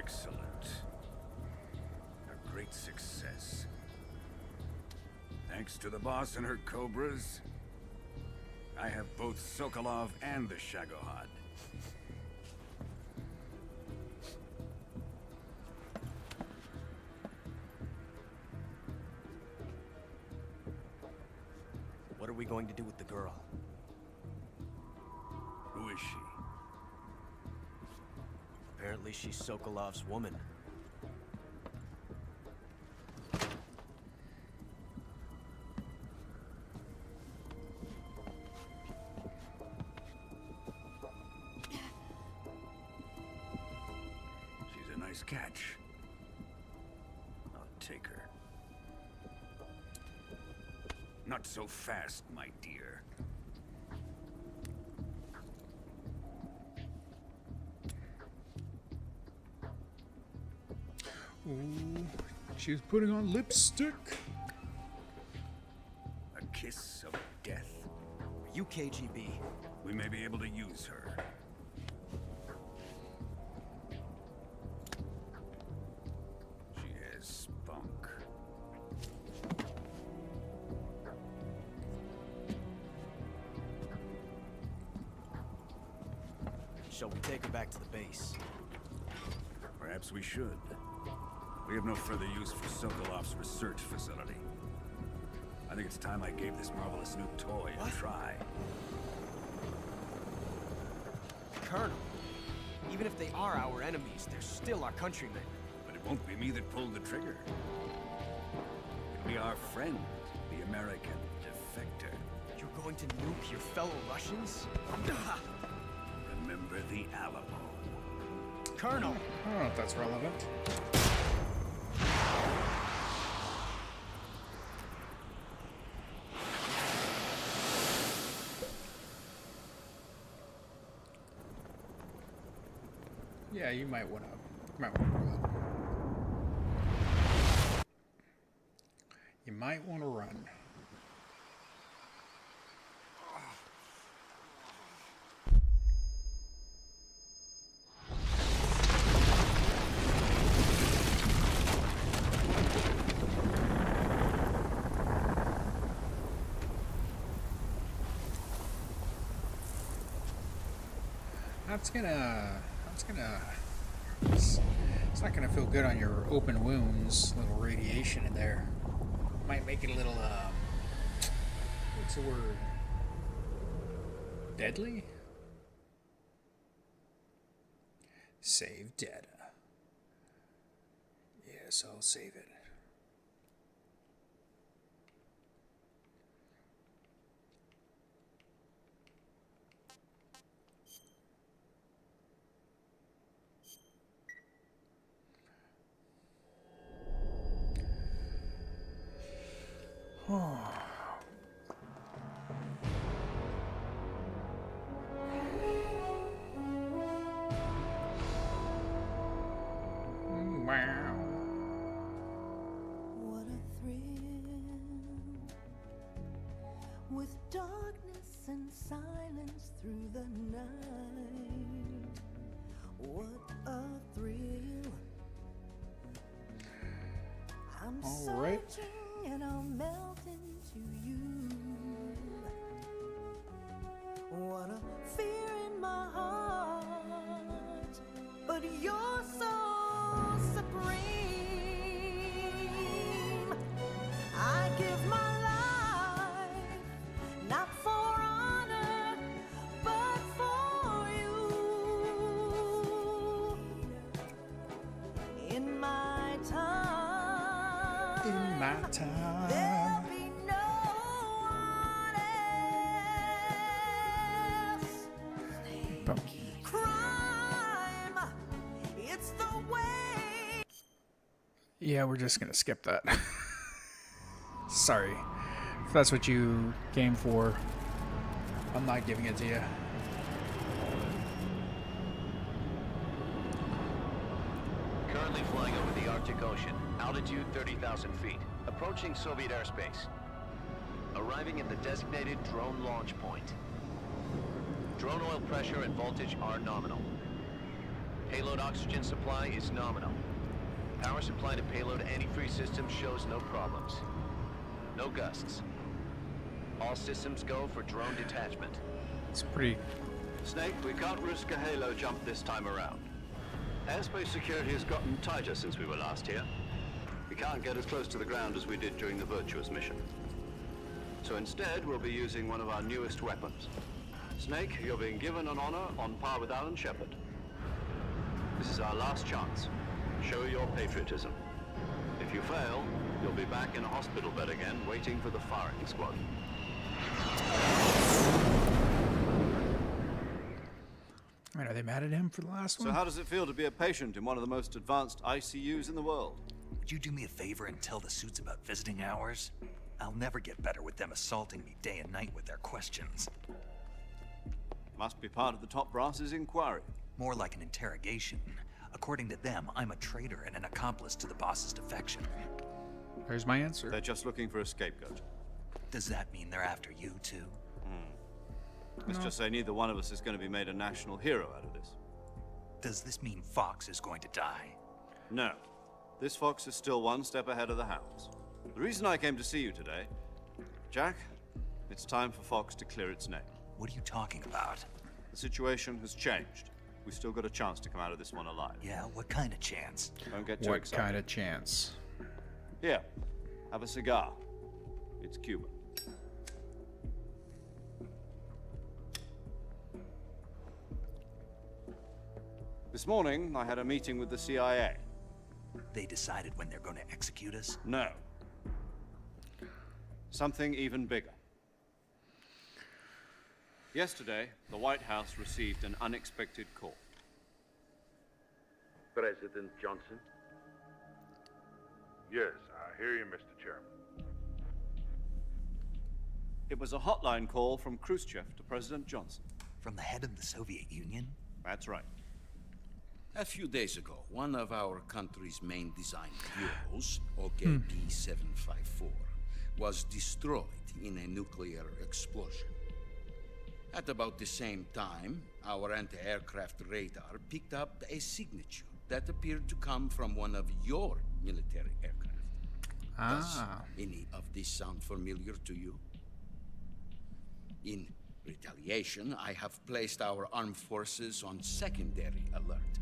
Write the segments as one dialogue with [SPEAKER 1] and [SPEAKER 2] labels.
[SPEAKER 1] Excellent. A great success. Thanks to the boss and her cobras, I have both Sokolov and the Shagohod.
[SPEAKER 2] What are we going to do with the girl?
[SPEAKER 1] Who is she?
[SPEAKER 2] Apparently she's Sokolov's woman.
[SPEAKER 1] She's a nice catch. I'll take her. Not so fast, my dear.
[SPEAKER 3] Ooh, she was putting on lipstick.
[SPEAKER 1] A kiss of death.
[SPEAKER 2] Are you KGB?
[SPEAKER 1] We may be able to use her. She has spunk.
[SPEAKER 2] Shall we take her back to the base?
[SPEAKER 1] Perhaps we should. We have no further use for Sokolov's research facility. I think it's time I gave this marvelous new toy a try.
[SPEAKER 2] Colonel, even if they are our enemies, they're still our countrymen.
[SPEAKER 1] But it won't be me that pulled the trigger. It'll be our friend, the American defector.
[SPEAKER 2] You're going to nuke your fellow Russians?
[SPEAKER 1] Remember the Alamo.
[SPEAKER 2] Colonel!
[SPEAKER 3] I don't know if that's relevant. Yeah, you might want to run. You might want to run. It's not gonna feel good on your open wounds. Little radiation in there might make it a little what's the word? Deadly? Save data. Yes, I'll save it. Wow.
[SPEAKER 4] What a thrill, with darkness and silence through the night. What a thrill. I'm
[SPEAKER 3] All right.
[SPEAKER 4] searching and I'll melt into you. What a fear in my heart, but you're so supreme. I give my life, not for honor, but for you. In my time,
[SPEAKER 3] In my time.
[SPEAKER 4] there'll be no one else. Crime, it's the way.
[SPEAKER 3] Yeah, we're just gonna skip that. Sorry. If that's what you came for, I'm not giving it to you.
[SPEAKER 5] Currently flying over the Arctic Ocean, altitude 30,000 feet, approaching Soviet airspace. Arriving at the designated drone launch point. Drone oil pressure and voltage are nominal. Payload oxygen supply is nominal. Power supply to payload antifreeze system shows no problems. No gusts. All systems go for drone detachment.
[SPEAKER 3] It's pretty.
[SPEAKER 6] Snake, we can't risk a halo jump this time around. Airspace security has gotten tighter since we were last here. We can't get as close to the ground as we did during the Virtuous mission. So instead, we'll be using one of our newest weapons. Snake, you're being given an honor on par with Alan Shepard. This is our last chance. Show your patriotism. If you fail, you'll be back in a hospital bed again, waiting for the firing squad.
[SPEAKER 3] I mean, are they mad at him for the last one?
[SPEAKER 6] So how does it feel to be a patient in one of the most advanced ICUs in the world?
[SPEAKER 7] Would you do me a favor and tell the suits about visiting hours? I'll never get better with them assaulting me day and night with their questions.
[SPEAKER 6] Must be part of the top brass's inquiry.
[SPEAKER 7] More like an interrogation. According to them, I'm a traitor and an accomplice to the boss's defection.
[SPEAKER 3] There's my answer.
[SPEAKER 6] They're just looking for a scapegoat.
[SPEAKER 7] Does that mean they're after you, too?
[SPEAKER 6] Let's just say neither one of us is going to be made a national hero out of this.
[SPEAKER 7] Does this mean Fox is going to die?
[SPEAKER 6] No. This fox is still one step ahead of the hounds. The reason I came to see you today, Jack, it's time for Fox to clear its name.
[SPEAKER 7] What are you talking about?
[SPEAKER 6] The situation has changed. We've still got a chance to come out of this one alive.
[SPEAKER 7] Yeah, what kind of chance?
[SPEAKER 6] Don't get too
[SPEAKER 3] What
[SPEAKER 6] excited.
[SPEAKER 3] kind of chance?
[SPEAKER 6] Here, have a cigar. It's Cuba. This morning, I had a meeting with the CIA.
[SPEAKER 7] They decided when they're going to execute us?
[SPEAKER 6] No. Something even bigger. Yesterday, the White House received an unexpected call.
[SPEAKER 8] President Johnson?
[SPEAKER 9] Yes, I hear you, Mr. Chairman.
[SPEAKER 6] It was a hotline call from Khrushchev to President Johnson.
[SPEAKER 7] From the head of the Soviet Union?
[SPEAKER 6] That's right.
[SPEAKER 8] A few days ago, one of our country's main design bureaus, OKB-754, was destroyed in a nuclear explosion. At about the same time, our anti-aircraft radar picked up a signature that appeared to come from one of your military aircraft. Does any of this sound familiar to you? In retaliation, I have placed our armed forces on secondary alert.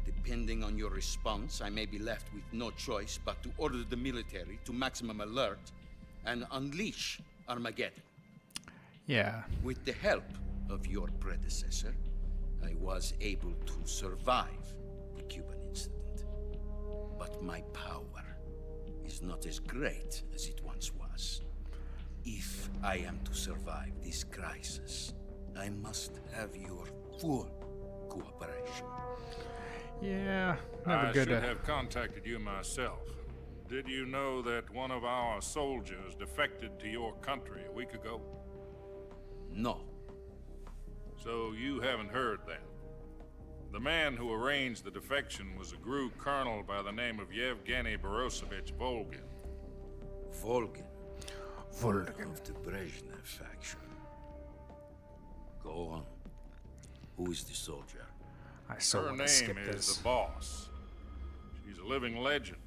[SPEAKER 8] Depending on your response, I may be left with no choice but to order the military to maximum alert and unleash Armageddon.
[SPEAKER 3] Yeah.
[SPEAKER 8] With the help of your predecessor, I was able to survive the Cuban incident. But my power is not as great as it once was. If I am to survive this crisis, I must have your full cooperation.
[SPEAKER 3] Yeah. Never
[SPEAKER 9] I
[SPEAKER 3] good
[SPEAKER 9] should
[SPEAKER 3] to...
[SPEAKER 9] have contacted you myself. Did you know that one of our soldiers defected to your country a week ago?
[SPEAKER 8] No.
[SPEAKER 9] So you haven't heard then. The man who arranged the defection was a GRU colonel by the name of Yevgeny Borosovich Volgin.
[SPEAKER 8] Volgin.
[SPEAKER 3] Volgin.
[SPEAKER 8] Of the Brezhnev faction. Go on. Who is the soldier?
[SPEAKER 3] I so
[SPEAKER 9] Her
[SPEAKER 3] want to skip
[SPEAKER 9] name is
[SPEAKER 3] this.
[SPEAKER 9] the Boss. She's a living legend.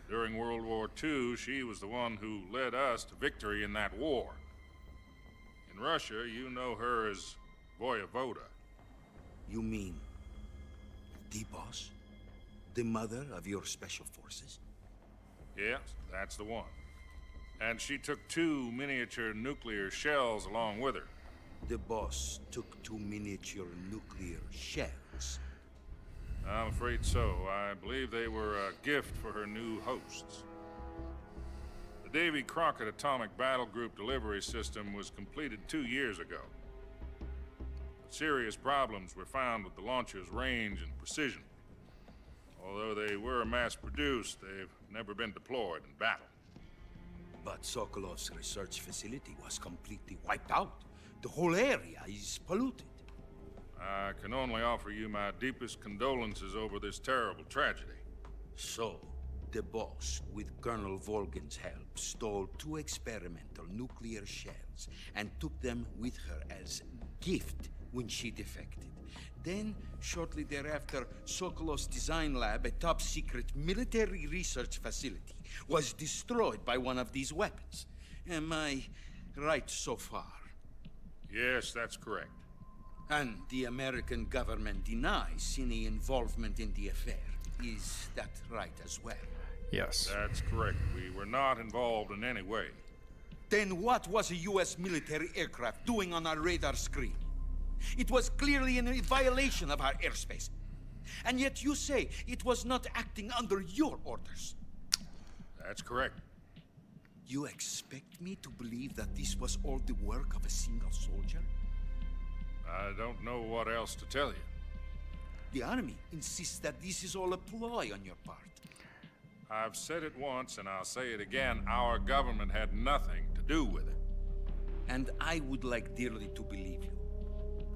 [SPEAKER 9] During World War II, she was the one who led us to victory in that war. In Russia, you know her as Voyevoda.
[SPEAKER 8] You mean the boss? The mother of your special forces?
[SPEAKER 9] Yes, that's the one. And she took 2 miniature nuclear shells along with her.
[SPEAKER 8] The boss took 2 miniature nuclear shells.
[SPEAKER 9] I'm afraid so. I believe they were a gift for her new hosts. The Davy Crockett Atomic Battle Group delivery system was completed 2 years ago. But serious problems were found with the launcher's range and precision. Although they were mass-produced, they've never been deployed in battle.
[SPEAKER 8] But Sokolov's research facility was completely wiped out. The whole area is polluted.
[SPEAKER 9] I can only offer you my deepest condolences over this terrible tragedy.
[SPEAKER 8] So, the boss, with Colonel Volgin's help, stole 2 experimental nuclear shells and took them with her as gift when she defected. Then, shortly thereafter, Sokolov's design lab, a top-secret military research facility, was destroyed by one of these weapons. Am I right so far?
[SPEAKER 9] Yes, that's correct.
[SPEAKER 8] And the American government denies any involvement in the affair. Is that right as well?
[SPEAKER 10] Yes.
[SPEAKER 9] That's correct. We were not involved in any way.
[SPEAKER 8] Then what was a U.S. military aircraft doing on our radar screen? It was clearly in a violation of our airspace. And yet you say it was not acting under your orders.
[SPEAKER 9] That's correct.
[SPEAKER 8] You expect me to believe that this was all the work of a single soldier?
[SPEAKER 9] I don't know what else to tell you.
[SPEAKER 8] The army insists that this is all a ploy on your part.
[SPEAKER 9] I've said it once, and I'll say it again. Our government had nothing to do with it.
[SPEAKER 8] And I would like dearly to believe you.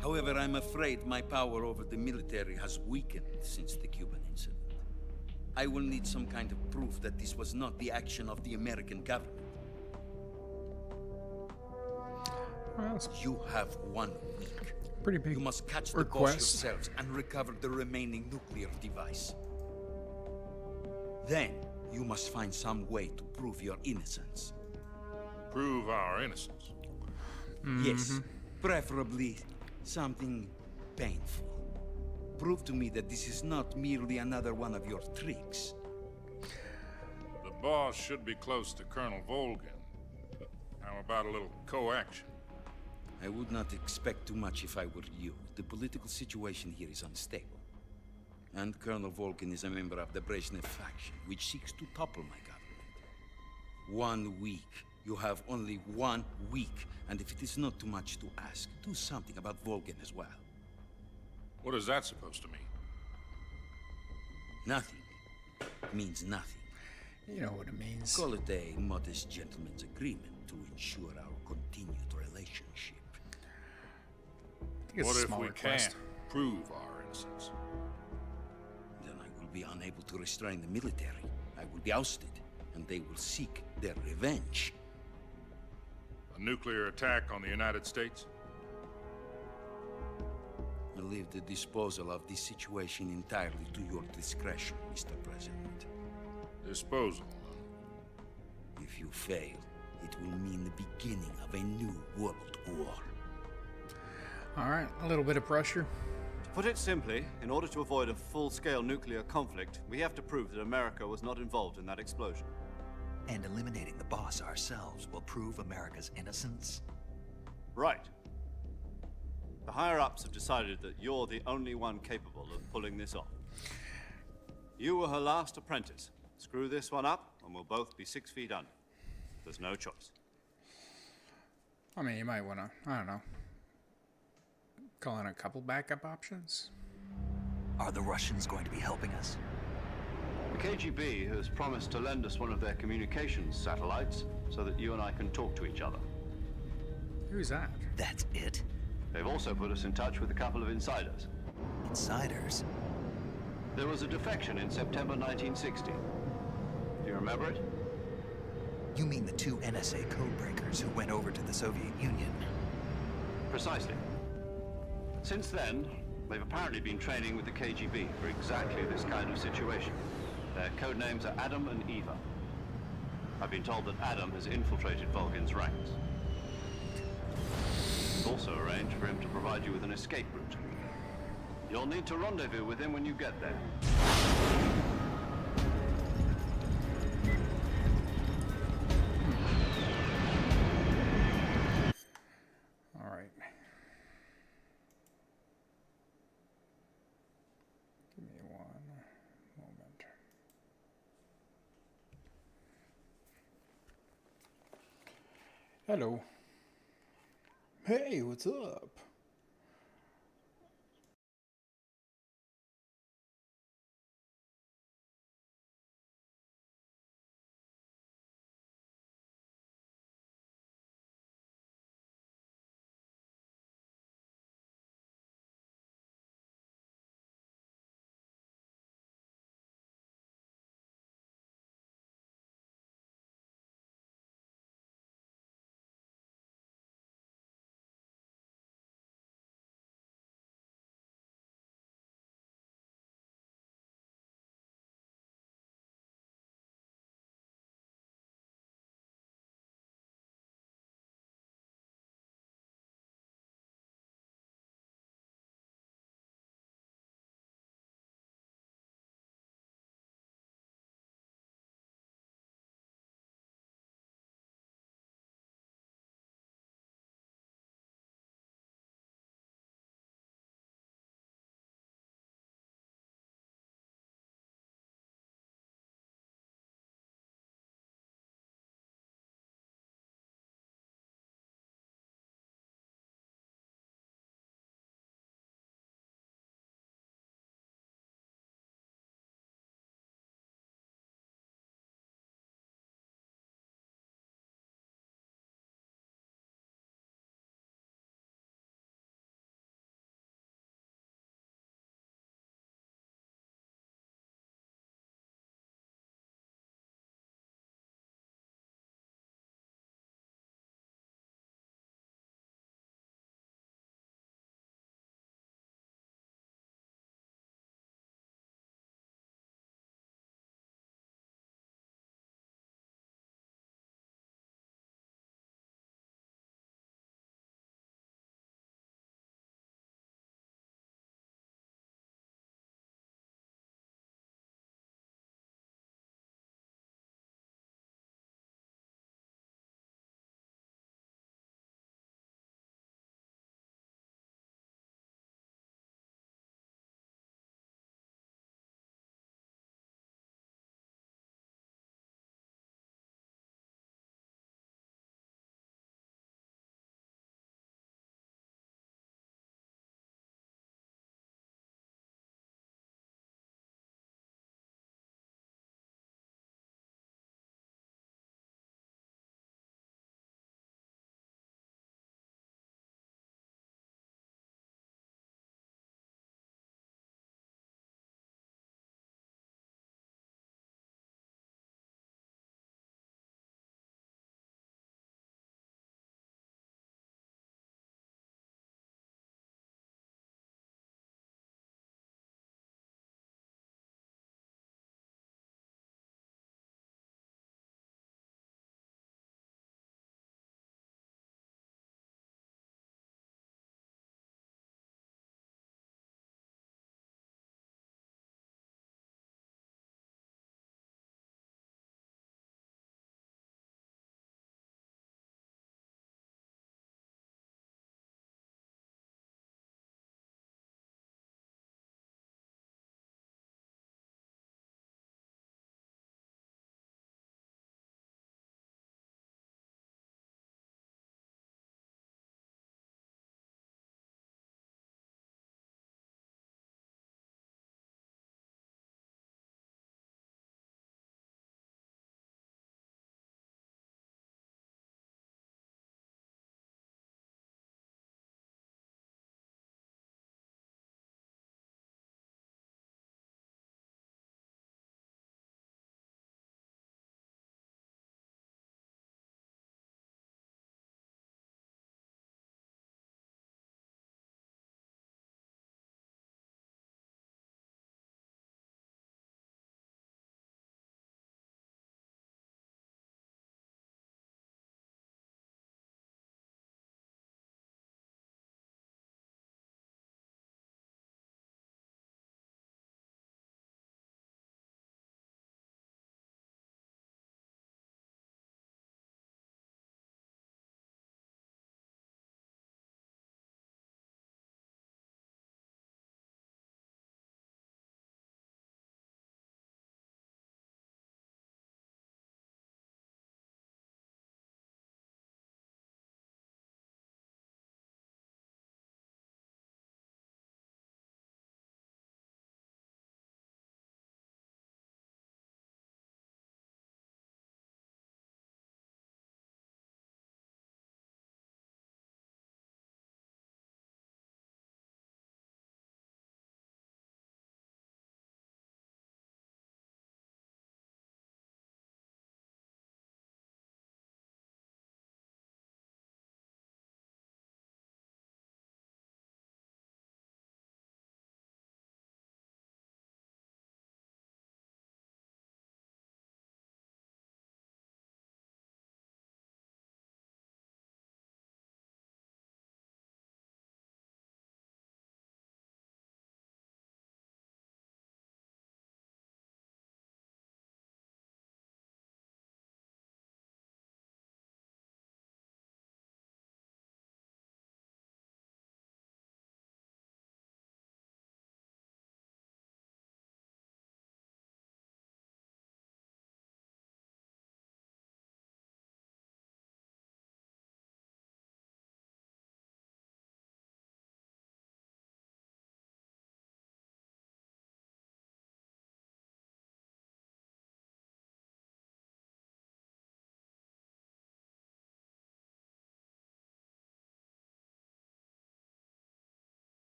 [SPEAKER 8] However, I'm afraid my power over the military has weakened since the Cuban incident. I will need some kind of proof that this was not the action of the American government.
[SPEAKER 10] Well, that's
[SPEAKER 8] You have 1 week.
[SPEAKER 10] pretty big
[SPEAKER 8] You must catch the boss
[SPEAKER 10] request.
[SPEAKER 8] yourselves and recover the remaining nuclear device. Then, you must find some way to prove your innocence.
[SPEAKER 9] Prove our innocence.
[SPEAKER 8] Yes, preferably something painful. Prove to me that this is not merely another one of your tricks.
[SPEAKER 9] The boss should be close to Colonel Volgin. How about a little co-action?
[SPEAKER 8] I would not expect too much if I were you. The political situation here is unstable. And Colonel Volgin is a member of the Brezhnev faction, which seeks to topple my government. 1 week. You have only 1 week. And if it is not too much to ask, do something about Volgin as well.
[SPEAKER 9] What is that supposed to mean?
[SPEAKER 8] Nothing means nothing.
[SPEAKER 3] You know what it means.
[SPEAKER 8] Call it a modest gentleman's agreement to ensure our continued relationship.
[SPEAKER 3] I think it's
[SPEAKER 9] What
[SPEAKER 3] a
[SPEAKER 9] if
[SPEAKER 3] small
[SPEAKER 9] we
[SPEAKER 3] request.
[SPEAKER 9] can't prove our innocence?
[SPEAKER 8] Then I will be unable to restrain the military. I will be ousted, and they will seek their revenge.
[SPEAKER 9] A nuclear attack on the United States?
[SPEAKER 8] I leave the disposal of this situation entirely to your discretion, Mr. President.
[SPEAKER 9] Disposal.
[SPEAKER 8] If you fail, it will mean the beginning of a new world war.
[SPEAKER 3] All right, a little bit of pressure.
[SPEAKER 6] To put it simply, in order to avoid a full-scale nuclear conflict, we have to prove that America was not involved in that explosion.
[SPEAKER 7] And eliminating the boss ourselves will prove America's innocence?
[SPEAKER 6] Right. The higher-ups have decided that you're the only one capable of pulling this off. You were her last apprentice. Screw this one up, and we'll both be 6 feet under. There's no choice.
[SPEAKER 3] I mean, you might want to, I don't know, call in a couple backup options.
[SPEAKER 7] Are the Russians going to be helping us?
[SPEAKER 6] The KGB has promised to lend us one of their communications satellites so that you and I can talk to each other.
[SPEAKER 3] Who's that?
[SPEAKER 7] That's it?
[SPEAKER 6] They've also put us in touch with a couple of insiders.
[SPEAKER 7] Insiders?
[SPEAKER 6] There was a defection in September 1960. Do you remember it?
[SPEAKER 7] You mean the 2 NSA codebreakers who went over to the Soviet Union?
[SPEAKER 6] Precisely. Since then, they've apparently been training with the KGB for exactly this kind of situation. Their code names are Adam and Eva. I've been told that Adam has infiltrated Volgin's ranks. We've also arranged for him to provide you with an escape route. You'll need to rendezvous with him when you get there.
[SPEAKER 3] All right. Give me one moment. Hello. Hey, what's up?